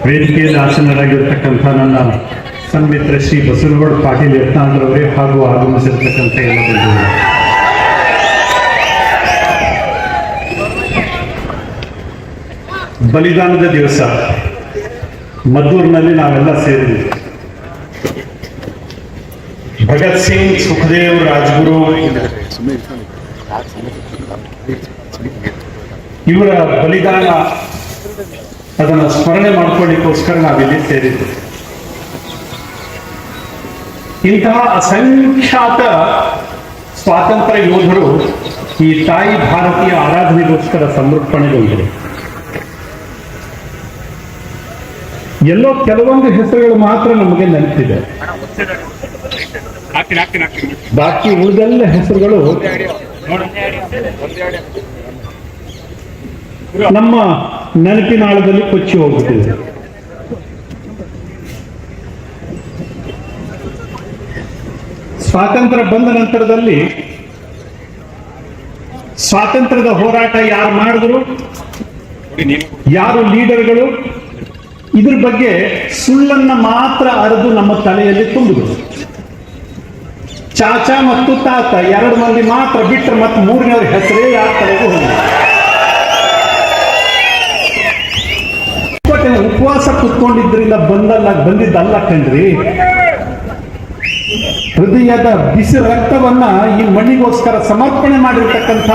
ವೇದಿಕೆಯಲ್ಲಿ ಆಸೀನರಾಗಿರ್ತಕ್ಕಂಥ ನನ್ನ ಸನ್ಮಿತ್ರ ಶ್ರೀ ಬಸವನಗೌಡ ಪಾಟೀಲ್ ಯತ್ನಾಳ್ರವರೇ ಹಾಗೂ ಆಗಮಿಸಿರ್ತಕ್ಕಂಥ ಎಲ್ಲ ಬಂಧುಗಳು, ಬಲಿದಾನದ ದಿವಸ ಮದ್ದೂರಿನಲ್ಲಿ ನಾವೆಲ್ಲ ಸೇರಿದ್ವಿ. ಭಗತ್ ಸಿಂಗ್, ಸುಖದೇವ್, ರಾಜ್ಗುರು ಇವರ ಬಲಿದಾನ ಅದನ್ನು ಸ್ಮರಣೆ ಮಾಡ್ಕೊಳ್ಳಿಕ್ಕೋಸ್ಕರ ನಾವಿಲ್ಲಿ ಸೇರಿದ್ವಿ. ಇಂತಹ ಅಸಂಖ್ಯಾತ ಸ್ವಾತಂತ್ರ್ಯ ಯೋಧರು ಈ ತಾಯಿ ಭಾರತೀಯ ಆರಾಧನೆಗೋಸ್ಕರ ಸಮರ್ಪಣೆಗೊಂಡರು. ಎಲ್ಲೋ ಕೆಲವೊಂದು ಹೆಸರುಗಳು ಮಾತ್ರ ನಮಗೆ ನೆನಪಿದೆ, ಬಾಕಿ ಉಳಿದೆಲ್ಲ ಹೆಸರುಗಳು ನಮ್ಮ ನೆನಪಿನಾಳದಲ್ಲಿ ಕೊಚ್ಚಿ ಹೋಗುತ್ತಿದೆ. ಸ್ವಾತಂತ್ರ್ಯ ಬಂದ ನಂತರದಲ್ಲಿ ಸ್ವಾತಂತ್ರ್ಯದ ಹೋರಾಟ ಯಾರು ಮಾಡಿದ್ರು, ಯಾರು ಲೀಡರ್ಗಳು, ಇದ್ರ ಬಗ್ಗೆ ಸುಳ್ಳನ್ನ ಮಾತ್ರ ಅರೆದು ನಮ್ಮ ತಲೆಯಲ್ಲಿ ತುಂಬಿದ್ರು. ಚಾಚಾ ಮತ್ತು ತಾತ ಎರಡು ಮಂದಿ ಮಾತ್ರ ಬಿಟ್ಟರೆ ಮತ್ತೆ ಮೂರನೇವ್ರ ಹೆಸರೇ ಯಾರ ತಲೆಗೂ ಹೋಗಿಲ್ಲ. ಉಪವಾಸ ಕುತ್ಕೊಂಡಿದ್ರಿಂದ ಬಂದಿದ್ದಲ್ಲ ಕಣ್ರಿ, ಹೃದಯದ ಬಿಸಿ ರಕ್ತವನ್ನ ಈ ಮಣ್ಣಿಗೋಸ್ಕರ ಸಮರ್ಪಣೆ ಮಾಡಿರ್ತಕ್ಕಂಥ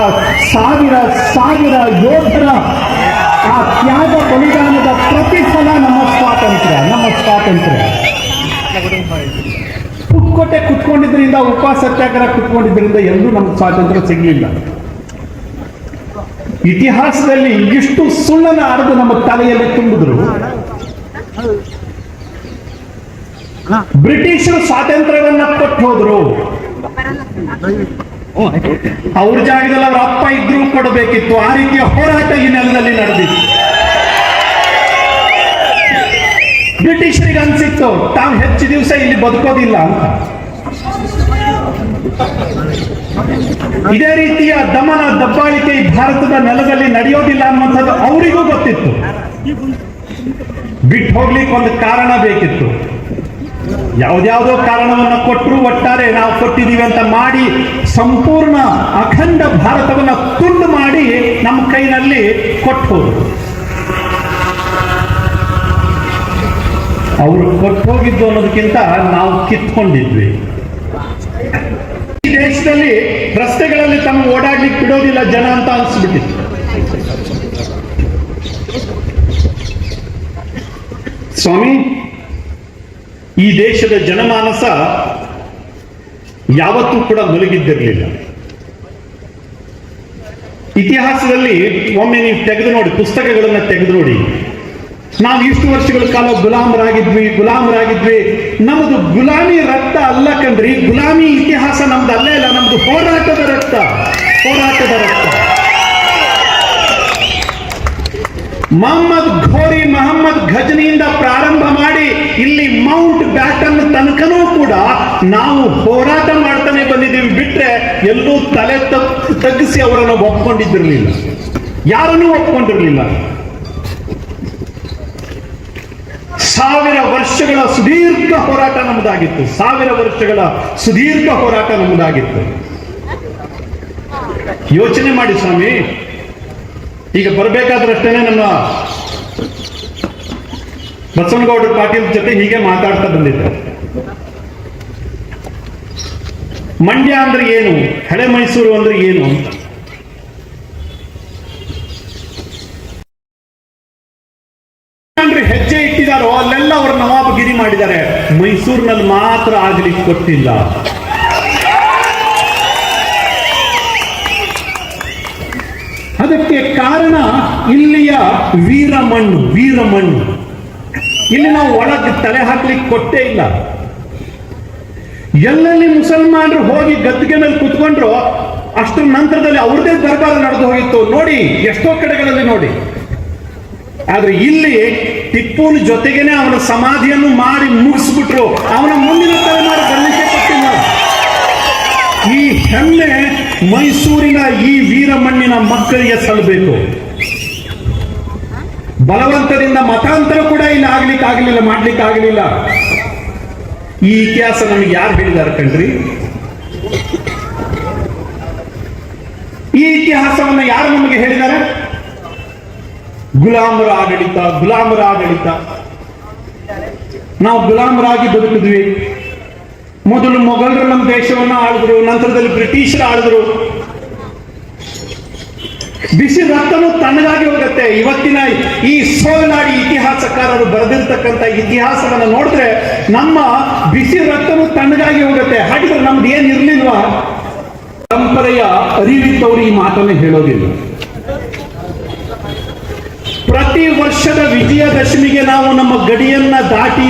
ಸಾವಿರ ಸಾವಿರ ಯೋಧರ ಆ ತ್ಯಾಗ ಬಲಿದಾನದ ಪ್ರತಿಫಲ ನಮ್ಮ ಸ್ವಾತಂತ್ರ್ಯ. ಪುಕ್ಕೋಟೆ ಕುತ್ಕೊಂಡಿದ್ರಿಂದ, ಉಪವಾಸ ಸತ್ಯಾಗ್ರಹ ಕುತ್ಕೊಂಡಿದ್ರಿಂದ ಎಲ್ಲೂ ನಮ್ಗೆ ಸ್ವಾತಂತ್ರ್ಯ ಸಿಗಲಿಲ್ಲ. ಇತಿಹಾಸದಲ್ಲಿ ಇಷ್ಟು ಸುಳ್ಳನ ಅರೆದು ನಮ್ಮ ತಲೆಯಲ್ಲಿ ತುಂಬಿದ್ರು. ಬ್ರಿಟಿಷರು ಸ್ವಾತಂತ್ರ್ಯವನ್ನ ಕೊಟ್ಟು ಹೋದ್ರು, ಅವ್ರ ಜಾಗದಲ್ಲಿ ಅವ್ರ ಅಪ್ಪ ಇದ್ರೂ ಕೊಡಬೇಕಿತ್ತು. ಆ ರೀತಿಯ ಹೋರಾಟ ಈ ನೆಲದಲ್ಲಿ ನಡೆದಿತ್ತು. ಬ್ರಿಟಿಷರಿಗೆ ಅನ್ಸಿತ್ತು ತಾವು ಹೆಚ್ಚು ದಿವಸ ಇಲ್ಲಿ ಬದುಕೋದಿಲ್ಲ ಅಂತ. ಇದೇ ರೀತಿಯ ದಮನ ದಬ್ಬಾಳಿಕೆ ಈ ಭಾರತದ ನೆಲದಲ್ಲಿ ನಡೆಯೋದಿಲ್ಲ ಅನ್ನುವಂಥದ್ದು ಅವರಿಗೂ ಗೊತ್ತಿತ್ತು. ಬಿಟ್ಟು ಹೋಗ್ಲಿಕ್ಕೆ ಒಂದು ಕಾರಣ ಬೇಕಿತ್ತು. ಯಾವ್ದ್ಯಾವುದೋ ಕಾರಣವನ್ನ ಕೊಟ್ಟರು, ಒಟ್ಟಾರೆ ನಾವು ಕೊಟ್ಟಿದ್ದೀವಿ ಅಂತ ಮಾಡಿ ಸಂಪೂರ್ಣ ಅಖಂಡ ಭಾರತವನ್ನ ತುಂಡು ಮಾಡಿ ನಮ್ಮ ಕೈನಲ್ಲಿ ಕೊಟ್ಟು ಹೋದ್ರು. ಅವರು ಕೊಟ್ಟು ಹೋಗಿದ್ದು ಅನ್ನೋದಕ್ಕಿಂತ ನಾವು ಕಿತ್ಕೊಂಡಿದ್ವಿ. ಈ ದೇಶದಲ್ಲಿ ರಸ್ತೆಗಳಲ್ಲಿ ತಮ್ಮ ಓಡಾಡ್ಲಿಕ್ಕೆ ಬಿಡೋದಿಲ್ಲ ಜನ ಅಂತ ಅನ್ಸ್ಬಿಟ್ಟಿತ್ತು. ಸ್ವಾಮಿ, ಈ ದೇಶದ ಜನಮಾನಸ ಯಾವತ್ತೂ ಕೂಡ ಮಲಗಿದ್ದಿರಲಿಲ್ಲ. ಇತಿಹಾಸದಲ್ಲಿ ಒಮ್ಮೆ ನೀವು ತೆಗೆದು ನೋಡಿ, ಪುಸ್ತಕಗಳನ್ನ ತೆಗೆದು ನೋಡಿ, ನಾವು ಇಷ್ಟು ವರ್ಷಗಳ ಕಾಲ ಗುಲಾಮರಾಗಿದ್ವಿ. ನಮ್ಮದು ಗುಲಾಮಿ ರಕ್ತ ಅಲ್ಲ ಕಂಡ್ರಿ, ಗುಲಾಮಿ ಇತಿಹಾಸ ನಮ್ದು ಅಲ್ಲೇ ಇಲ್ಲ, ನಮ್ದು ಹೋರಾಟದ ರಕ್ತ. ಮಹಮ್ಮದ್ ಘಜ್ನಿಯಿಂದ ಪ್ರಾರಂಭ ಮಾಡಿ ಇಲ್ಲಿ ಮೌಂಟ್ ಬ್ಯಾಟನ್ ತನಕನೂ ಕೂಡ ನಾವು ಹೋರಾಟ ಮಾಡ್ತಾನೆ ಬಂದಿದ್ದೀವಿ. ಬಿಟ್ರೆ ಎಲ್ಲೂ ತಲೆ ತಗ್ಗಿಸಿ ಅವರನ್ನು ಒಪ್ಕೊಂಡಿದ್ದಿರಲಿಲ್ಲ, ಯಾರನ್ನೂ ಒಪ್ಕೊಂಡಿರಲಿಲ್ಲ. 1000 ವರ್ಷಗಳ ಸುದೀರ್ಘ ಹೋರಾಟ ನಮ್ಮದಾಗಿತ್ತು. 1000 ವರ್ಷಗಳ ಸುದೀರ್ಘ ಹೋರಾಟ ನಮ್ಮದಾಗಿತ್ತು. ಯೋಚನೆ ಮಾಡಿ ಸ್ವಾಮಿ, ಈಗ ಬರಬೇಕಾದ್ರಷ್ಟೇನೆ ನಮ್ಮ ಬಸವನಗೌಡ ಪಾಟೀಲ್ ಜೊತೆ ಹೀಗೆ ಮಾತಾಡ್ತಾ ಬಂದಿದ್ದೆ. ಮಂಡ್ಯ ಅಂದ್ರೆ ಏನು, ಹಳೆ ಮೈಸೂರು ಅಂದ್ರೆ ಏನು ಅಂತ. ಹೆಜ್ಜೆ ಇಟ್ಟಿದಾರೋ ಅಲ್ಲೆಲ್ಲ ಅವರು ನವಾಬಗಿರಿ ಮಾಡಿದ್ದಾರೆ. ಮೈಸೂರಿನಲ್ಲಿ ಮಾತ್ರ ಆಗ್ಲಿಕ್ಕೆ ಕೊಟ್ಟಿಲ್ಲ. ಅದಕ್ಕೆ ಕಾರಣ ಇಲ್ಲಿಯ ವೀರಮಣ್ಣು. ಇಲ್ಲಿ ನಾವು ಒಳಗೆ ತಲೆ ಹಾಕ್ಲಿಕ್ಕೆ ಕೊಟ್ಟೇ ಇಲ್ಲ. ಎಲ್ಲೆಲ್ಲಿ ಮುಸಲ್ಮಾನರು ಹೋಗಿ ಗದ್ದಿಗೆ ಮೇಲೆ ಕುತ್ಕೊಂಡ್ರು ಅಷ್ಟರ ನಂತರದಲ್ಲಿ ಅವ್ರದೇ ದರ್ಬಾರ ನಡೆದು ಹೋಗಿತ್ತು. ನೋಡಿ, ಎಷ್ಟೋ ಕಡೆಗಳಲ್ಲಿ ನೋಡಿ. ಆದ್ರೆ ಇಲ್ಲಿ ಟಿಪ್ಪುನ ಜೊತೆಗೇನೆ ಅವನ ಸಮಾಧಿಯನ್ನು ಮಾಡಿ ಮುಗಿಸ್ಬಿಟ್ರು. ಅವನ ಮುಂದಿನ ತಲೆಮಾರು ಬರಲಿಕ್ಕೆ ಕೊಟ್ಟಿಲ್ಲ. ಈ ಹೆಮ್ಮೆ ಮೈಸೂರಿನ ಈ ವೀರಮಣ್ಣಿನ ಮಕ್ಕಳಿಗೆ ಸಲ್ಲಬೇಕು. ಬಲವಂತದಿಂದ ಮತಾಂತರ ಕೂಡ ಇಲ್ಲಿ ಮಾಡ್ಲಿಕ್ಕಾಗಲಿಲ್ಲ. ಈ ಇತಿಹಾಸ ನಮಗೆ ಯಾರು ಹೇಳಿದಾರೆ ಕಣ್ರಿ? ಈ ಇತಿಹಾಸವನ್ನ ಯಾರು ನಮಗೆ ಹೇಳಿದ್ದಾರೆ? ಗುಲಾಮರ ಆಡಳಿತ. ನಾವು ಗುಲಾಮರಾಗಿ ಬದುಕಿದ್ವಿ. ಮೊದಲು ಮೊಘಲರು ನಮ್ಮ ದೇಶವನ್ನ ಆಳಿದ್ರು, ನಂತರದಲ್ಲಿ ಬ್ರಿಟಿಷರು ಆಳಿದ್ರು. ಬಿಸಿ ರಕ್ತನು ತಣ್ಣಗಾಗಿ ಹೋಗುತ್ತೆ. ಇವತ್ತಿನ ಈ ಸೋಗಲಾಡಿ ಇತಿಹಾಸಕಾರರು ಬರೆದಿರ್ತಕ್ಕಂಥ ಇತಿಹಾಸವನ್ನ ನೋಡಿದ್ರೆ ನಮ್ಮ ಬಿಸಿ ರಕ್ತನು ತಣ್ಣಗಾಗಿ ಹೋಗುತ್ತೆ. ಹಾಗಿದ್ರೆ ನಮ್ದು ಏನ್ ಇರ್ಲಿಲ್ವಾ? ಪರಂಪರೆಯ ಅರಿವಿದ್ದವರು ಈ ಮಾತನ್ನು ಹೇಳೋದಿಲ್ಲ. ಪ್ರತಿ ವರ್ಷದ ವಿಜಯದಶಮಿಗೆ ನಾವು ನಮ್ಮ ಗಡಿಯನ್ನ ದಾಟಿ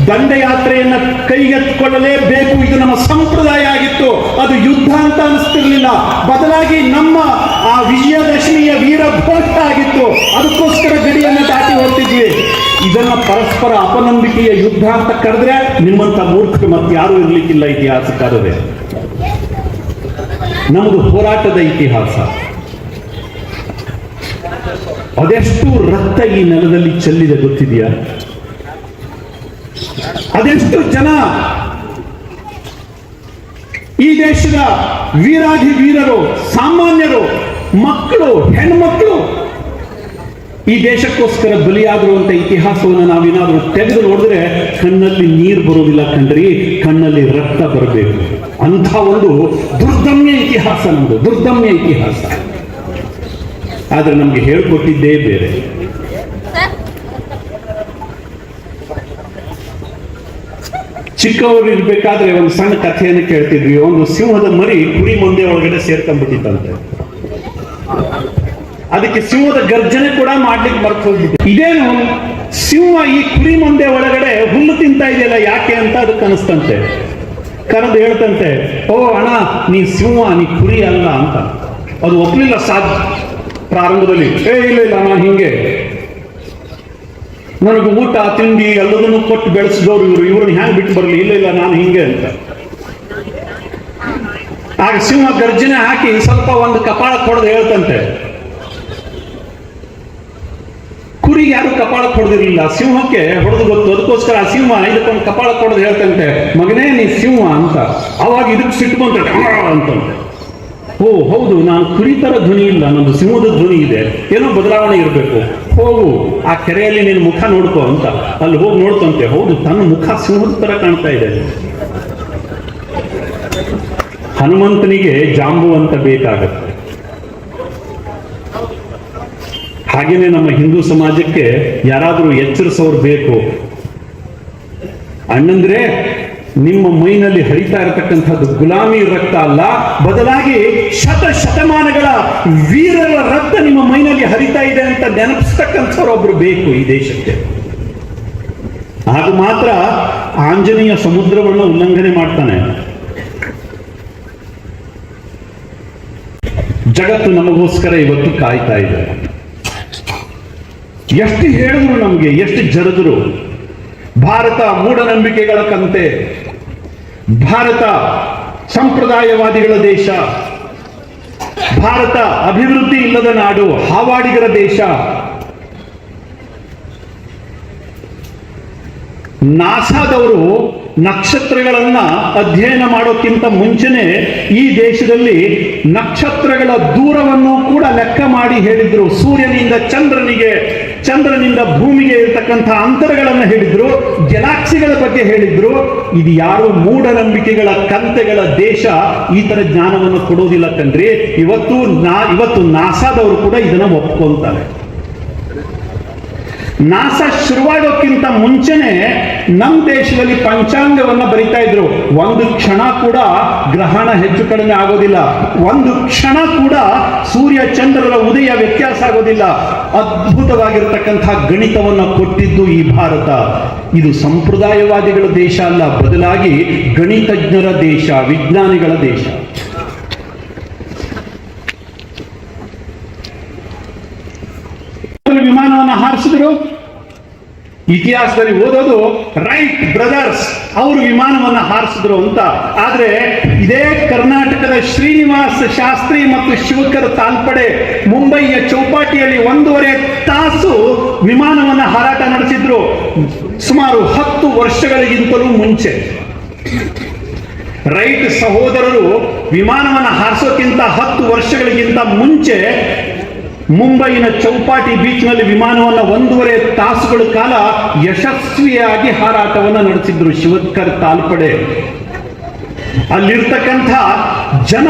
ದಂಡಯಾತ್ರೆಯನ್ನ ಕೈಗೆತ್ತಿಕೊಳ್ಳಲೇಬೇಕು. ಇದು ನಮ್ಮ ಸಂಪ್ರದಾಯ ಆಗಿತ್ತು. ಅದು ಯುದ್ಧ ಅಂತ ಅನಿಸ್ತಿರ್ಲಿಲ್ಲ. ಬದಲಾಗಿ ನಮ್ಮ ಆ ವಿಜಯದಶಮಿಯ ವೀರ ಘೋಷ ಆಗಿತ್ತು. ಅದಕ್ಕೋಸ್ಕರ ಗಡಿಯನ್ನ ದಾಟಿ ಹೋಗ್ತಿದ್ವಿ. ಇದನ್ನ ಪರಸ್ಪರ ಅಪನಂಬಿಕೆಯ ಯುದ್ಧ ಅಂತ ಕರೆದ್ರೆ ನಿಮ್ಮಂತ ಮೂರ್ಖರು ಮತ್ತೆ ಯಾರು ಇರ್ಲಿಕ್ಕಿಲ್ಲ ಇತಿಹಾಸಕಾರರೇ. ನಮ್ಮದು ಹೋರಾಟದ ಇತಿಹಾಸ. ಅದೆಷ್ಟು ರಕ್ತ ಈ ನೆಲದಲ್ಲಿ ಚೆಲ್ಲಿದೆ ಗೊತ್ತಿದೆಯಾ? ಅದೆಷ್ಟು ಜನ ಈ ದೇಶದ ವೀರಾಧಿ ವೀರರು, ಸಾಮಾನ್ಯರು, ಮಕ್ಕಳು, ಹೆಣ್ಮಕ್ಕಳು ಈ ದೇಶಕ್ಕೋಸ್ಕರ ಬಲಿಯಾದರು ಅಂತ ಇತಿಹಾಸವನ್ನು ನಾವೇನಾದ್ರೂ ತೆಗೆದು ನೋಡಿದ್ರೆ ಕಣ್ಣಲ್ಲಿ ನೀರು ಬರೋದಿಲ್ಲ ಕಣ್ರಿ, ಕಣ್ಣಲ್ಲಿ ರಕ್ತ ಬರಬೇಕು. ಅಂಥ ಒಂದು ದುರ್ದಮ್ಯ ಇತಿಹಾಸ ನಮ್ದು, ದುರ್ದಮ್ಯ ಇತಿಹಾಸ. ಆದ್ರೆ ನಮ್ಗೆ ಹೇಳ್ಕೊಟ್ಟಿದ್ದೇ ಬೇರೆ. ಚಿಕ್ಕವರು ಇರ್ಬೇಕಾದ್ರೆ ಒಂದು ಸಣ್ಣ ಕಥೆಯನ್ನು ಕೇಳ್ತಿದ್ವಿ. ಒಂದು ಸಿಂಹದ ಮರಿ ಕುರಿ ಮಂದೆ ಒಳಗಡೆ ಸೇರ್ಕೊಂಡ್ಬಿಟ್ಟಿತ್ತಂತೆ. ಅದಕ್ಕೆ ಸಿಂಹದ ಗರ್ಜನೆ ಕೂಡ ಮಾಡ್ಲಿಕ್ಕೆ ಮರ್ತು ಹೋಗ್ಬಿಟ್ಟು, ಇದೇನು ಸಿಂಹ ಈ ಕುರಿ ಮಂದೆ ಒಳಗಡೆ ಹುಲ್ಲು ತಿಂತಾ ಇದೆಯಲ್ಲ ಯಾಕೆ ಅಂತ ಅದಕ್ಕೆ ಅನಿಸ್ತಂತೆ. ಕರೆದು ಹೇಳ್ತಂತೆ, ಓ ಅಣ್ಣ ನೀ ಸಿಂಹ, ನೀ ಕುರಿ ಅಲ್ಲ ಅಂತ. ಅದು ಒಪ್ಲಿಲ್ಲ ಪ್ರಾರಂಭದಲ್ಲಿ. ಇಲ್ಲ ನಾನು ಹಿಂಗೆ, ನನಗೆ ಊಟ ತಿಂಡಿ ಎಲ್ಲದನ್ನು ಕೊಟ್ಟು ಬೆಳೆಸಿದವರು ಇವ್ರನ್ನ ಹ್ಯಾಂಗ್ ಬಿಟ್ಟು ಬರಲಿ, ಇಲ್ಲ ನಾನು ಹಿಂಗೆ ಅಂತ. ಆಗ ಸಿಂಹ ಗರ್ಜನೆ ಹಾಕಿ ಸ್ವಲ್ಪ ಒಂದು ಕಪಾಳ ಕೊಡದು ಹೇಳ್ತಂತೆ. ಕುರಿಗೆ ಯಾರು ಕಪಾಳ ಕೊಡದಿರ್ಲಿಲ್ಲ, ಸಿಂಹಕ್ಕೆ ಹೊಡೆದು ಗೊತ್ತು. ಅದಕ್ಕೋಸ್ಕರ ಆ ಸಿಂಹ ಇದಕ್ಕೊಂದು ಕಪಾಳ ಕೊಡದು ಹೇಳ್ತಂತೆ, ಮಗನೇ ನೀ ಸಿಂಹ ಅಂತ. ಅವಾಗ ಇದಕ್ಕೆ ಸಿಟ್ಟು ಬಂತಂತೆ ಅಂತಂತೆ. ಓ ಹೌದು, ನಾನು ಕುರಿ ತರ ಧ್ವನಿ ಇಲ್ಲ, ನಂದು ಸಿಂಹದ ಧ್ವನಿ ಇದೆ, ಏನೋ ಬದಲಾವಣೆ ಇರಬೇಕು. ಹೋಗು ಆ ಕೆರೆಯಲ್ಲಿ ನೀನು ಮುಖ ನೋಡ್ಕೋ ಅಂತ. ಅಲ್ಲಿ ಹೋಗಿ ನೋಡ್ತಂತೆ, ಹೌದು ತನ್ನ ಮುಖ ಸಿಂಹದ ತರ ಕಾಣ್ತಾ ಇದೆ. ಹನುಮಂತನಿಗೆ ಜಾಂಬುವಂತ ಬೇಕಾಗತ್ತೆ. ಹಾಗೇನೆ ನಮ್ಮ ಹಿಂದೂ ಸಮಾಜಕ್ಕೆ ಯಾರಾದರೂ ಎಚ್ಚರಿಸೋರು ಬೇಕು. ಅಣ್ಣಂದ್ರೆ ನಿಮ್ಮ ಮೈನಲ್ಲಿ ಹರಿತಾ ಇರತಕ್ಕಂಥದ್ದು ಗುಲಾಮಿ ರಕ್ತ ಅಲ್ಲ, ಬದಲಾಗಿ ಶತಮಾನಗಳ ವೀರರ ರಕ್ತ ನಿಮ್ಮ ಮೈನಲ್ಲಿ ಹರಿತಾ ಇದೆ ಅಂತ ನೆನಪಿಸ್ತಕ್ಕಂಥವ್ರೊಬ್ರು ಬೇಕು ಈ ದೇಶಕ್ಕೆ. ಆಗ ಮಾತ್ರ ಆಂಜನೇಯ ಸಮುದ್ರವನ್ನು ಉಲ್ಲಂಘನೆ ಮಾಡ್ತಾನೆ. ಜಗತ್ತು ನಮಗೋಸ್ಕರ ಇವತ್ತು ಕಾಯ್ತಾ ಇದೆ. ಎಷ್ಟು ಹೇಳಿದ್ರು ನಮ್ಗೆ, ಎಷ್ಟು ಜರದ್ರು. ಭಾರತ ಮೂಢನಂಬಿಕೆಗಳ ಕಂತೆ, ಭಾರತ ಸಂಪ್ರದಾಯವಾದಿಗಳ ದೇಶ, ಭಾರತ ಅಭಿವೃದ್ಧಿ ಇಲ್ಲದ ನಾಡು, ಹಾವಾಡಿಗರ ದೇಶ. ನಾಸಾದವರು ನಕ್ಷತ್ರಗಳನ್ನ ಅಧ್ಯಯನ ಮಾಡೋಕ್ಕಿಂತ ಮುಂಚೆನೆ ಈ ದೇಶದಲ್ಲಿ ನಕ್ಷತ್ರಗಳ ದೂರವನ್ನು ಕೂಡ ಲೆಕ್ಕ ಮಾಡಿ ಹೇಳಿದ್ರು. ಸೂರ್ಯನಿಂದ ಚಂದ್ರನಿಗೆ, ಚಂದ್ರನಿಂದ ಭೂಮಿಗೆ ಇರತಕ್ಕಂಥ ಅಂತರಗಳನ್ನು ಹೇಳಿದ್ರು, ಗ್ಯಾಲಾಕ್ಸಿಗಳ ಬಗ್ಗೆ ಹೇಳಿದ್ರು. ಇದು ಯಾರು ಮೂಢನಂಬಿಕೆಗಳ ಕಂತೆಗಳ ದೇಶ ಈ ತರ ಜ್ಞಾನವನ್ನು ಕೊಡೋದಿಲ್ಲ ಕಣ್ರಿ. ಇವತ್ತು ನಾಸಾದವರು ಕೂಡ ಇದನ್ನ ಒಪ್ಕೊಂತಾರೆ. ನಾಸಾ ಶುರುವಾಗೋಕ್ಕಿಂತ ಮುಂಚೆನೆ ನಮ್ಮ ದೇಶದಲ್ಲಿ ಪಂಚಾಂಗವನ್ನ ಬರಿತಾ ಇದ್ರು. ಒಂದು ಕ್ಷಣ ಕೂಡ ಗ್ರಹಣ ಹೆಚ್ಚು ಕಡಿಮೆ ಆಗೋದಿಲ್ಲ, ಒಂದು ಕ್ಷಣ ಕೂಡ ಸೂರ್ಯ ಚಂದ್ರರ ಉದಯ ವ್ಯತ್ಯಾಸ ಆಗೋದಿಲ್ಲ. ಅದ್ಭುತವಾಗಿರ್ತಕ್ಕಂಥ ಗಣಿತವನ್ನ ಕೊಟ್ಟಿದ್ದು ಈ ಭಾರತ. ಇದು ಸಂಪ್ರದಾಯವಾದಿಗಳ ದೇಶ ಅಲ್ಲ, ಬದಲಾಗಿ ಗಣಿತಜ್ಞರ ದೇಶ, ವಿಜ್ಞಾನಿಗಳ ದೇಶ. ವಿಮಾನವನ್ನು ಹಾರಿಸಿದ್ರು, ಇತಿಹಾಸದಲ್ಲಿ ಓದೋದು ರೈಟ್ ಬ್ರದರ್ಸ್ ಅವರು ವಿಮಾನವನ್ನ ಹಾರಿಸಿದ್ರು ಅಂತ. ಆದ್ರೆ ಇದೇ ಕರ್ನಾಟಕದ ಶ್ರೀನಿವಾಸ ಶಾಸ್ತ್ರಿ ಮತ್ತು ಶಿವಕರ ತಾಲ್ಪಡೆ ಮುಂಬಯಿಯ ಚೌಪಾಟಿಯಲ್ಲಿ 1.5 ತಾಸು ವಿಮಾನವನ್ನ ಹಾರಾಟ ನಡೆಸಿದ್ರು, ಸುಮಾರು 10 ವರ್ಷಗಳಿಗಿಂತಲೂ ಮುಂಚೆ. ರೈಟ್ ಸಹೋದರರು ವಿಮಾನವನ್ನ ಹಾರಿಸೋಕ್ಕಿಂತ 10 ವರ್ಷಗಳಿಗಿಂತ ಮುಂಚೆ ಮುಂಬೈನ ಚೌಪಾಟಿ ಬೀಚ್ನಲ್ಲಿ ವಿಮಾನವನ್ನು 1.5 ತಾಸುಗಳ ಕಾಲ ಯಶಸ್ವಿಯಾಗಿ ಹಾರಾಟವನ್ನು ನಡೆಸಿದ್ರು ಶಿವಕರ್ ತಾಲ್ಪಡೆ. ಅಲ್ಲಿರ್ತಕ್ಕಂಥ ಜನ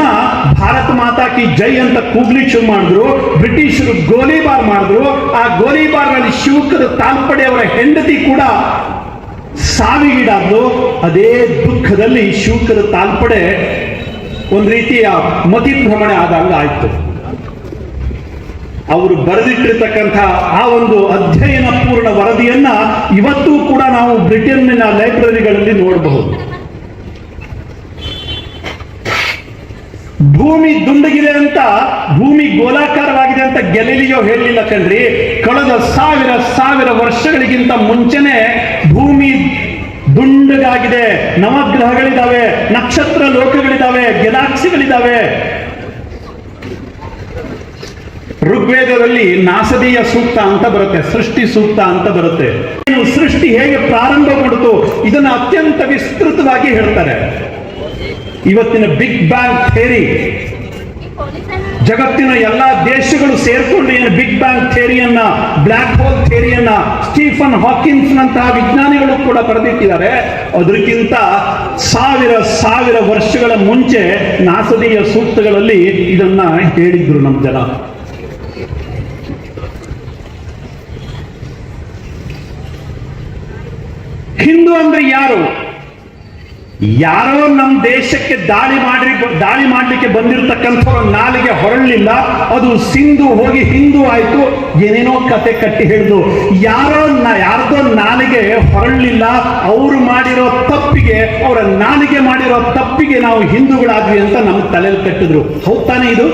ಭಾರತ ಮಾತಾ ಕಿ ಜೈ ಅಂತ ಕೂಗ್ಲಿಕ್ಕೆ ಶುರು ಮಾಡಿದ್ರು. ಬ್ರಿಟಿಷರು ಗೋಲಿಬಾರ್ ಮಾಡಿದ್ರು. ಆ ಗೋಲಿಬಾರ್ನಲ್ಲಿ ಶಿವಕರ್ ತಾಲ್ಪಡೆ ಅವರ ಹೆಂಡತಿ ಕೂಡ ಸಾವಿಗೀಡಾದ್ರು. ಅದೇ ದುಃಖದಲ್ಲಿ ಶಿವಕರ್ ತಾಲ್ಪಡೆ ಒಂದು ರೀತಿಯ ಮತಿಭ್ರಮಣೆ ಆದಂಗ ಆಯ್ತು. ಅವರು ಬರೆದಿಟ್ಟಿರ್ತಕ್ಕಂಥ ಆ ಒಂದು ಅಧ್ಯಯನ ಪೂರ್ಣ ವರದಿಯನ್ನ ಇವತ್ತೂ ಕೂಡ ನಾವು ಬ್ರಿಟನ್ನಿನ ಲೈಬ್ರರಿಗಳಲ್ಲಿ ನೋಡಬಹುದು. ಭೂಮಿ ದುಂಡಗಿದೆ ಅಂತ, ಭೂಮಿ ಗೋಲಾಕಾರವಾಗಿದೆ ಅಂತ ಗೆಲಿಲಿಯೋ ಹೇಳಲಿಲ್ಲ ಕಣ್ರಿ. ಕಳೆದ ಸಾವಿರ ವರ್ಷಗಳಿಗಿಂತ ಮುಂಚೆನೆ ಭೂಮಿ ದುಂಡಗಾಗಿದೆ. ನವಗ್ರಹಗಳಿದಾವೆ, ನಕ್ಷತ್ರ ಲೋಕಗಳಿದಾವೆ, ಗೆಲಾಕ್ಸಿಗಳಿದಾವೆ. ಋಗ್ವೇದದಲ್ಲಿ ನಾಸದೀಯ ಸೂಕ್ತ ಅಂತ ಬರುತ್ತೆ, ಸೃಷ್ಟಿ ಸೂಕ್ತ ಅಂತ ಬರುತ್ತೆ. ಸೃಷ್ಟಿ ಹೇಗೆ ಪ್ರಾರಂಭಗೊಂಡಿತು ಇದನ್ನ ಅತ್ಯಂತ ವಿಸ್ತೃತವಾಗಿ ಹೇಳ್ತಾರೆ. ಇವತ್ತಿನ ಬಿಗ್ ಬ್ಯಾಂಗ್ ಥಿಯರಿ, ಜಗತ್ತಿನ ಎಲ್ಲಾ ದೇಶಗಳು ಸೇರ್ಕೊಂಡು ಏನು ಬಿಗ್ ಬ್ಯಾಂಗ್ ಥಿಯರಿಯನ್ನ, ಬ್ಲ್ಯಾಕ್ ಹೋಲ್ ಥಿಯರಿಯನ್ನ ಸ್ಟೀಫನ್ ಹಾಕಿನ್ಸ್ ನಂತಹ ವಿಜ್ಞಾನಿಗಳು ಕೂಡ ಬರೆದಿಟ್ಟಿದ್ದಾರೆ. ಅದಕ್ಕಿಂತ ಸಾವಿರ ವರ್ಷಗಳ ಮುಂಚೆ ನಾಸದೀಯ ಸೂಕ್ತಗಳಲ್ಲಿ ಇದನ್ನ ಹೇಳಿದ್ರು ನಮ್ಮ ಜನ. ಹಿಂದೂ ಅಂದ್ರೆ ಯಾರು? ಯಾರೋ ನಮ್ಮ ದೇಶಕ್ಕೆ ದಾಳಿ ಮಾಡ್ಲಿಕ್ಕೆ ಬಂದಿರತಕ್ಕಂಥವ್ರ ನಾಲಿಗೆ ಹೊರಳಲಿಲ್ಲ, ಅದು ಸಿಂಧು ಹೋಗಿ ಹಿಂದೂ ಆಯ್ತು, ಏನೇನೋ ಕತೆ ಕಟ್ಟಿ ಹೇಳಿದ್ರು. ಯಾರ್ದೋ ನಾಲಿಗೆ ಹೊರಳಲಿಲ್ಲ, ಅವರು ಮಾಡಿರೋ ತಪ್ಪಿಗೆ, ಅವರ ನಾಲಿಗೆ ಮಾಡಿರೋ ತಪ್ಪಿಗೆ ನಾವು ಹಿಂದೂಗಳಾದ್ವಿ ಅಂತ ನಮ್ಮ ತಲೆಯಲ್ಲಿ ಕಟ್ಟಿದ್ರು. ಹೌದ್ ತಾನೇ ಇದು?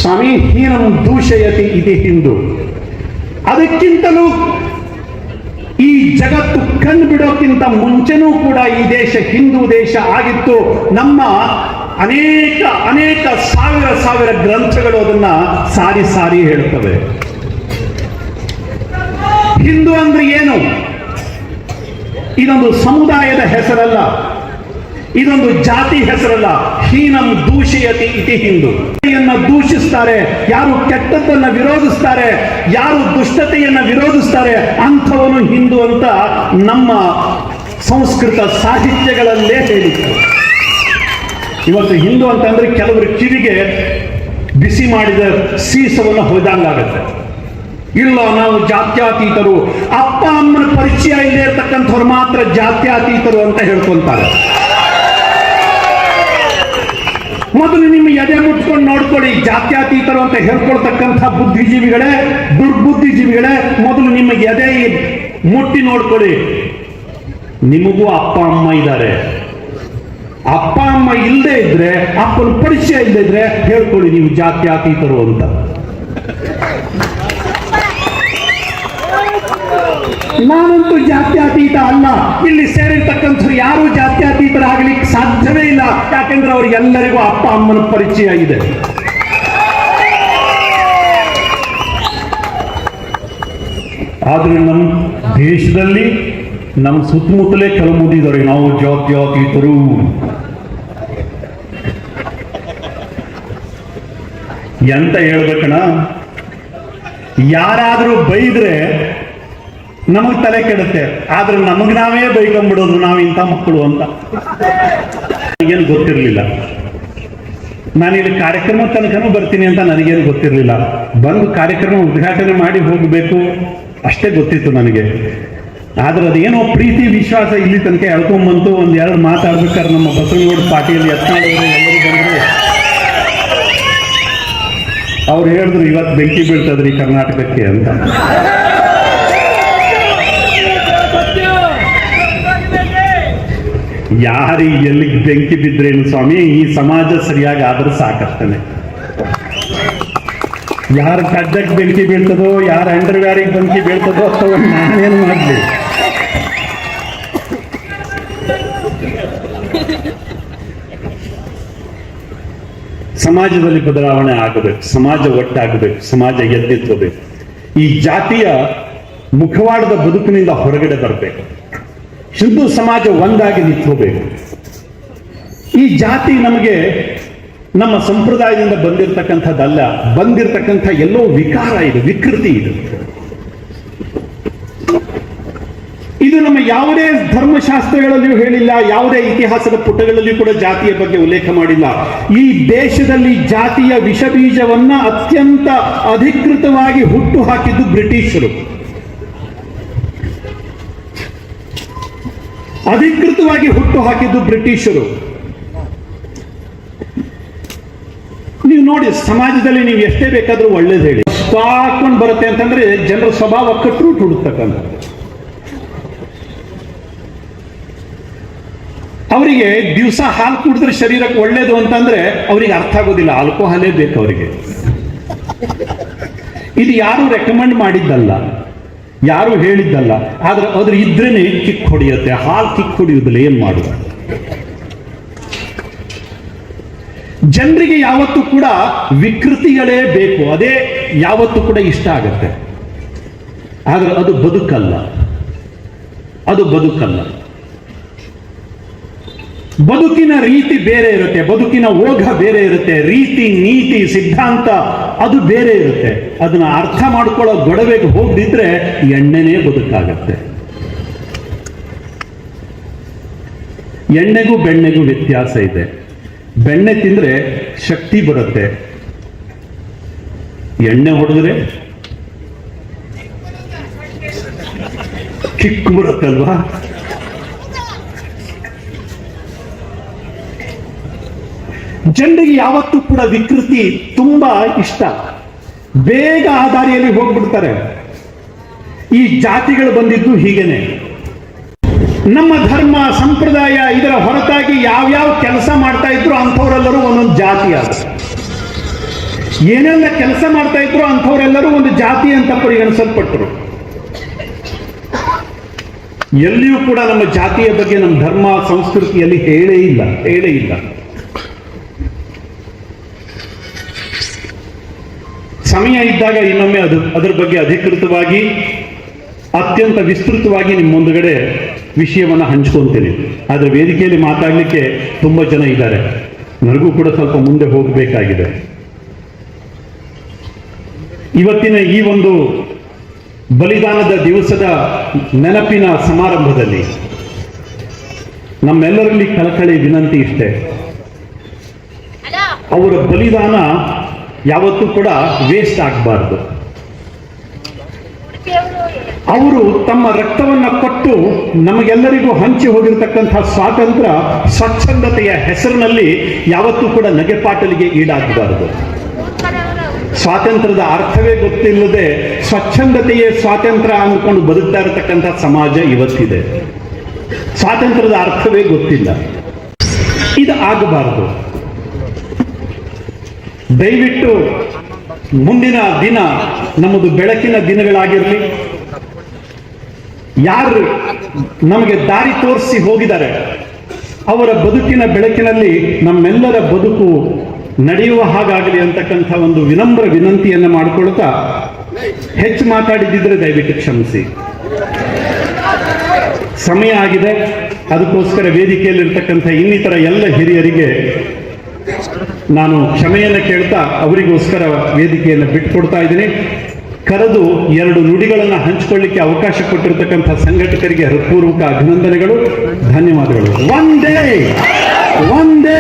ಸ್ವಾಮಿ ಹೀನಂ ದೂಷಯತಿ ಇತಿ ಹಿಂದೂ. ಅದಕ್ಕಿಂತಲೂ ಈ ಜಗತ್ತು ಕಣ್ಣು ಬಿಡೋಕ್ಕಿಂತ ಮುಂಚೆನೂ ಕೂಡ ಈ ದೇಶ ಹಿಂದೂ ದೇಶ ಆಗಿತ್ತು. ನಮ್ಮ ಅನೇಕ ಸಾವಿರ ಗ್ರಂಥಗಳು ಅದನ್ನ ಸಾರಿ ಹೇಳುತ್ತವೆ. ಹಿಂದೂ ಅಂದ್ರೆ ಏನು? ಇದೊಂದು ಸಮುದಾಯದ ಹೆಸರಲ್ಲ, ಇದೊಂದು ಜಾತಿ ಹೆಸರಲ್ಲ. ಹೀನಂ ದೂಷಯತಿ ಇತಿ ಹಿಂದೂ. ದೂಷಿಸ್ತಾರೆ ಯಾರು, ಕೆಟ್ಟದ್ದನ್ನ ವಿರೋಧಿಸ್ತಾರೆ ಯಾರು, ದುಷ್ಟತೆಯನ್ನ ವಿರೋಧಿಸ್ತಾರೆ, ಅಂಥವನು ಹಿಂದೂ ಅಂತ ನಮ್ಮ ಸಂಸ್ಕೃತ ಸಾಹಿತ್ಯಗಳಲ್ಲೇ ಹೇಳಿದ್ದಾರೆ. ಇವತ್ತು ಹಿಂದೂ ಅಂತಂದ್ರೆ ಕೆಲವರು ಕಿವಿಗೆ ಬಿಸಿ ಮಾಡಿದ ಸೀಸವನ್ನು ಹೊಯ್ದಂಗಾಗತ್ತೆ. ಇಲ್ಲ, ನಾವು ಜಾತ್ಯಾತೀತರು, ಅಪ್ಪ ಅಮ್ಮನ ಪರಿಚಯ ಇಲ್ಲೇ ಇರ್ತಕ್ಕಂಥವ್ರು ಮಾತ್ರ ಜಾತ್ಯಾತೀತರು ಅಂತ ಹೇಳ್ಕೊಂತಾರೆ. ಮೊದಲು ನಿಮ್ಮ ಎದೆ ಮುಟ್ಕೊಂಡು ನೋಡ್ಕೊಳ್ಳಿ. ಜಾತ್ಯಾತೀತರು ಅಂತ ಹೇಳ್ಕೊಳ್ತಕ್ಕಂಥ ಬುದ್ಧಿಜೀವಿಗಳೇ, ದುರ್ಬುದ್ಧಿಜೀವಿಗಳೇ, ಮೊದಲು ನಿಮ್ಮ ಎದೆ ಮುಟ್ಟಿ ನೋಡ್ಕೊಳ್ಳಿ. ನಿಮಗೂ ಅಪ್ಪ ಅಮ್ಮ ಇದ್ದಾರೆ. ಅಪ್ಪ ಅಮ್ಮ ಇಲ್ಲದೆ ಇದ್ರೆ, ಅಪ್ಪನ ಪರಿಚಯ ಇಲ್ಲದೆ ಇದ್ರೆ ಹೇಳ್ಕೊಳ್ಳಿ ನೀವು ಜಾತ್ಯಾತೀತರು ಅಂತ. ನಾನಂತೂ ಜಾತ್ಯಾತೀತ ಅಲ್ಲ. ಇಲ್ಲಿ ಸೇರಿರ್ತಕ್ಕಂಥವ್ರು ಯಾರು ಜಾತ್ಯಾತೀತರಾಗಲಿಕ್ಕೆ ಸಾಧ್ಯವೇ ಇಲ್ಲ. ಯಾಕೆಂದ್ರೆ ಅವ್ರಿಗೆಲ್ಲರಿಗೂ ಅಪ್ಪ ಅಮ್ಮನ ಪರಿಚಯ ಇದೆ. ಆದ್ರೆ ನಮ್ಮ ದೇಶದಲ್ಲಿ ನಮ್ಮ ಸುತ್ತಮುತ್ತಲೇ ಕೆಲವು ಮಂದಿ ಇದ್ದಾರೆ, ನಾವು ಜಾತ್ಯಾತೀತರು. ಎಂತ ಹೇಳ್ಬೇಕಣ್ಣ, ಯಾರಾದ್ರೂ ಬೈದ್ರೆ ನಮಗ್ ತಲೆ ಕೆಡುತ್ತೆ, ಆದ್ರೆ ನಮಗ್ ನಾವೇ ಬೈಕೊಂಡ್ಬಿಡೋದು ನಾವು ಇಂಥ ಮಕ್ಕಳು ಅಂತ. ನನಗೇನು ಗೊತ್ತಿರಲಿಲ್ಲ. ನಾನಿಲ್ಲಿ ಕಾರ್ಯಕ್ರಮ ತನಕನೂ ಬರ್ತೀನಿ ಅಂತ ನನಗೇನು ಗೊತ್ತಿರಲಿಲ್ಲ. ಬಂದು ಕಾರ್ಯಕ್ರಮ ಉದ್ಘಾಟನೆ ಮಾಡಿ ಹೋಗಬೇಕು ಅಷ್ಟೇ ಗೊತ್ತಿತ್ತು ನನಗೆ. ಆದ್ರೆ ಅದೇನೋ ಪ್ರೀತಿ ವಿಶ್ವಾಸ ಇಲ್ಲಿ ತನಕ ಎಳ್ಕೊಂಡ್ಬಂತು. ಒಂದೆರಡು ಮಾತಾಡ್ಬೇಕಾದ್ರೆ ನಮ್ಮ ಬಸವನಗೌಡ ಪಾಟೀಲ್ ಯತ್ನಾಳವರು ಎಲ್ಲರೂ ಬಂದರು. ಅವ್ರು ಹೇಳಿದ್ರು ಇವತ್ತು ಬೆಂಕಿ ಬೀಳ್ತದ್ರಿ ಕರ್ನಾಟಕಕ್ಕೆ ಅಂತ. ಯಾರಿಗೆ ಎಲ್ಲಿಗೆ ಬೆಂಕಿ ಬಿದ್ರೇನು ಸ್ವಾಮಿ, ಈ ಸಮಾಜ ಸರಿಯಾಗಿ ಆದ್ರೆ ಸಾಕಷ್ಟೇ. ಯಾರ ಕಡ್ಡಕ್ಕೆ ಬೆಂಕಿ ಬೀಳ್ತದೋ, ಯಾರ ಅಂಡರ್ವ್ಯಾರಿಗೆ ಬೆಂಕಿ ಬೀಳ್ತದೋ ಅಥವಾ ನಾನೇನು ಮಾಡಲಿ. ಸಮಾಜದಲ್ಲಿ ಬದಲಾವಣೆ ಆಗಬೇಕು, ಸಮಾಜ ಒಟ್ಟಾಗಬೇಕು, ಸಮಾಜ ಎದ್ದೆತ್ತಬೇಕು. ಈ ಜಾತಿಯ ಮುಖವಾಡದ ಬದುಕಿನಿಂದ ಹೊರಗಡೆ ಬರಬೇಕು. ಹಿಂದೂ ಸಮಾಜ ಒಂದಾಗಿ ನಿಂತ್ಕೋಬೇಕು. ಈ ಜಾತಿ ನಮಗೆ ನಮ್ಮ ಸಂಪ್ರದಾಯದಿಂದ ಬಂದಿರತಕ್ಕಂಥದ್ದಲ್ಲ, ಬಂದಿರತಕ್ಕಂಥ ಎಲ್ಲೋ ವಿಕಾರ ಇದೆ, ವಿಕೃತಿ ಇದೆ. ಇದು ನಮ್ಮ ಯಾವುದೇ ಧರ್ಮಶಾಸ್ತ್ರಗಳಲ್ಲಿಯೂ ಹೇಳಿಲ್ಲ, ಯಾವುದೇ ಇತಿಹಾಸದ ಪುಟಗಳಲ್ಲಿಯೂ ಕೂಡ ಜಾತಿಯ ಬಗ್ಗೆ ಉಲ್ಲೇಖ ಮಾಡಿಲ್ಲ. ಈ ದೇಶದಲ್ಲಿ ಜಾತಿಯ ವಿಷಬೀಜವನ್ನ ಅತ್ಯಂತ ಅಧಿಕೃತವಾಗಿ ಹುಟ್ಟು ಹಾಕಿದ್ದು ಬ್ರಿಟಿಷರು. ಅಧಿಕೃತವಾಗಿ ಹುಟ್ಟು ಹಾಕಿದ್ದು ಬ್ರಿಟಿಷರು. ನೀವು ನೋಡಿ, ಸಮಾಜದಲ್ಲಿ ನೀವು ಎಷ್ಟೇ ಬೇಕಾದ್ರೂ ಒಳ್ಳೇದು ಹೇಳಿ, ಹಾಕೊಂಡು ಬರುತ್ತೆ ಅಂತಂದ್ರೆ ಜನರ ಸ್ವಭಾವ ಕಟ್ಟರು ಹುಡುಕ್ತಕ್ಕಂಥ. ಅವರಿಗೆ ದಿವಸ ಹಾಲು ಕುಡಿದ್ರೆ ಶರೀರಕ್ಕೆ ಒಳ್ಳೇದು ಅಂತಂದ್ರೆ ಅವರಿಗೆ ಅರ್ಥ ಆಗೋದಿಲ್ಲ, ಆಲ್ಕೋಹಾಲೇ ಬೇಕು ಅವರಿಗೆ. ಇದು ಯಾರು ರೆಕಮೆಂಡ್ ಮಾಡಿದ್ದಲ್ಲ, ಯಾರು ಹೇಳಿದ್ದಲ್ಲ, ಆದ್ರೆ ಅದ್ರ ಇದ್ರೇನೆ ಕಿಕ್ ಹೊಡೆಯುತ್ತೆ. ಹಾಲು ಕಿಕ್ ಹೊಡೆಯುವುದಿಲ್ಲ, ಏನ್ ಮಾಡುವ. ಜನರಿಗೆ ಯಾವತ್ತೂ ಕೂಡ ವಿಕೃತಿಗಳೇ ಬೇಕು, ಅದೇ ಯಾವತ್ತೂ ಕೂಡ ಇಷ್ಟ ಆಗತ್ತೆ. ಆದ್ರೆ ಅದು ಬದುಕಲ್ಲ, ಅದು ಬದುಕಲ್ಲ. ಬದುಕಿನ ರೀತಿ ಬೇರೆ ಇರುತ್ತೆ, ಬದುಕಿನ ಓಘ ಬೇರೆ ಇರುತ್ತೆ, ರೀತಿ ನೀತಿ ಸಿದ್ಧಾಂತ ಅದು ಬೇರೆ ಇರುತ್ತೆ. ಅದನ್ನ ಅರ್ಥ ಮಾಡ್ಕೊಳ್ಳೋ ಗೊಡವೆಗೆ ಹೋಗದಿದ್ರೆ ಎಣ್ಣೆನೇ ಬದುಕಾಗತ್ತೆ. ಎಣ್ಣೆಗೂ ಬೆಣ್ಣೆಗೂ ವ್ಯತ್ಯಾಸ ಇದೆ. ಬೆಣ್ಣೆ ತಿಂದ್ರೆ ಶಕ್ತಿ ಬರುತ್ತೆ, ಎಣ್ಣೆ ಹೊಡೆದ್ರೆ ಕಿಕ್ ಬರುತ್ತಲ್ವಾ. ಜನರಿಗೆ ಯಾವತ್ತೂ ಕೂಡ ವಿಕೃತಿ ತುಂಬಾ ಇಷ್ಟ, ಬೇಗ ಆ ದಾರಿಯಲ್ಲಿ ಹೋಗ್ಬಿಡ್ತಾರೆ. ಈ ಜಾತಿಗಳು ಬಂದಿದ್ದು ಹೀಗೇನೆ. ನಮ್ಮ ಧರ್ಮ ಸಂಪ್ರದಾಯ ಇದರ ಹೊರತಾಗಿ ಯಾವ್ಯಾವ ಕೆಲಸ ಮಾಡ್ತಾ ಇದ್ರು ಅಂಥವರೆಲ್ಲರೂ ಒಂದೊಂದು ಜಾತಿ ಆದ. ಏನೆಲ್ಲ ಕೆಲಸ ಮಾಡ್ತಾ ಇದ್ರು ಅಂಥವರೆಲ್ಲರೂ ಒಂದು ಜಾತಿ ಅಂತ ಪರಿಗಣಿಸಲ್ಪಟ್ಟರು. ಎಲ್ಲಿಯೂ ಕೂಡ ನಮ್ಮ ಜಾತಿಯ ಬಗ್ಗೆ ನಮ್ಮ ಧರ್ಮ ಸಂಸ್ಕೃತಿಯಲ್ಲಿ ಹೇಳೇ ಇಲ್ಲ. ಸಮಯ ಇದ್ದಾಗ ಇನ್ನೊಮ್ಮೆ ಅದರ ಬಗ್ಗೆ ಅಧಿಕೃತವಾಗಿ ಅತ್ಯಂತ ವಿಸ್ತೃತವಾಗಿ ನಿಮ್ಮ ಮುಂದುಗಡೆ ವಿಷಯವನ್ನು ಹಂಚ್ಕೊಂತೀನಿ. ಆದ್ರೆ ವೇದಿಕೆಯಲ್ಲಿ ಮಾತಾಡಲಿಕ್ಕೆ ತುಂಬಾ ಜನ ಇದ್ದಾರೆ, ನನಗೂ ಕೂಡ ಸ್ವಲ್ಪ ಮುಂದೆ ಹೋಗಬೇಕಾಗಿದೆ. ಇವತ್ತಿನ ಈ ಒಂದು ಬಲಿದಾನದ ದಿವಸದ ನೆನಪಿನ ಸಮಾರಂಭದಲ್ಲಿ ನಮ್ಮೆಲ್ಲರಲ್ಲಿ ಕಳಕಳಿ ವಿನಂತಿ ಇಷ್ಟೇ, ಅವರ ಬಲಿದಾನ ಯಾವತ್ತೂ ಕೂಡ ವೇಸ್ಟ್ ಆಗಬಾರ್ದು. ಅವರು ತಮ್ಮ ರಕ್ತವನ್ನ ಕೊಟ್ಟು ನಮಗೆಲ್ಲರಿಗೂ ಹಂಚಿ ಹೋಗಿರತಕ್ಕಂಥ ಸ್ವಾತಂತ್ರ್ಯ ಸ್ವಚ್ಛಂದತೆಯ ಹೆಸರಿನಲ್ಲಿ ಯಾವತ್ತೂ ಕೂಡ ನಗೆಪಾಟಲಿಗೆ ಈಡಾಗಬಾರದು. ಸ್ವಾತಂತ್ರ್ಯದ ಅರ್ಥವೇ ಗೊತ್ತಿಲ್ಲದೆ ಸ್ವಚ್ಛಂದತೆಯೇ ಸ್ವಾತಂತ್ರ್ಯ ಅಂದ್ಕೊಂಡು ಬದುಕ್ತಾ ಇರತಕ್ಕಂಥ ಸಮಾಜ ಇವತ್ತಿದೆ. ಸ್ವಾತಂತ್ರ್ಯದ ಅರ್ಥವೇ ಗೊತ್ತಿಲ್ಲ. ಇದು ಆಗಬಾರದು. ದಯವಿಟ್ಟು ಮುಂದಿನ ದಿನ ನಮ್ಮದು ಬೆಳಕಿನ ದಿನಗಳಾಗಿರಲಿ. ಯಾರು ನಮಗೆ ದಾರಿ ತೋರಿಸಿ ಹೋಗಿದ್ದಾರೆ ಅವರ ಬದುಕಿನ ಬೆಳಕಿನಲ್ಲಿ ನಮ್ಮೆಲ್ಲರ ಬದುಕು ನಡೆಯುವ ಹಾಗಾಗಲಿ ಅಂತಕ್ಕಂಥ ಒಂದು ವಿನಮ್ರ ವಿನಂತಿಯನ್ನು ಮಾಡಿಕೊಳ್ತಾ ಹೆಚ್ಚು ಮಾತಾಡಿದ್ದಿದ್ರೆ ದಯವಿಟ್ಟು ಕ್ಷಮಿಸಿ. ಸಮಯ ಆಗಿದೆ. ಅದಕ್ಕೋಸ್ಕರ ವೇದಿಕೆಯಲ್ಲಿರ್ತಕ್ಕಂಥ ಇನ್ನಿತರ ಎಲ್ಲ ಹಿರಿಯರಿಗೆ ನಾನು ಕ್ಷಮೆಯನ್ನು ಕೇಳ್ತಾ ಅವರಿಗೋಸ್ಕರ ವೇದಿಕೆಯನ್ನು ಬಿಟ್ಟುಕೊಡ್ತಾ ಇದ್ದೀನಿ. ಕರೆದು ಎರಡು ನುಡಿಗಳನ್ನು ಹಂಚಿಕೊಳ್ಳಿಕ್ಕೆ ಅವಕಾಶ ಕೊಟ್ಟಿರತಕ್ಕಂಥ ಸಂಘಟಕರಿಗೆ ಹೃತ್ಪೂರ್ವಕ ಅಭಿನಂದನೆಗಳು, ಧನ್ಯವಾದಗಳು. ಒಂದೇ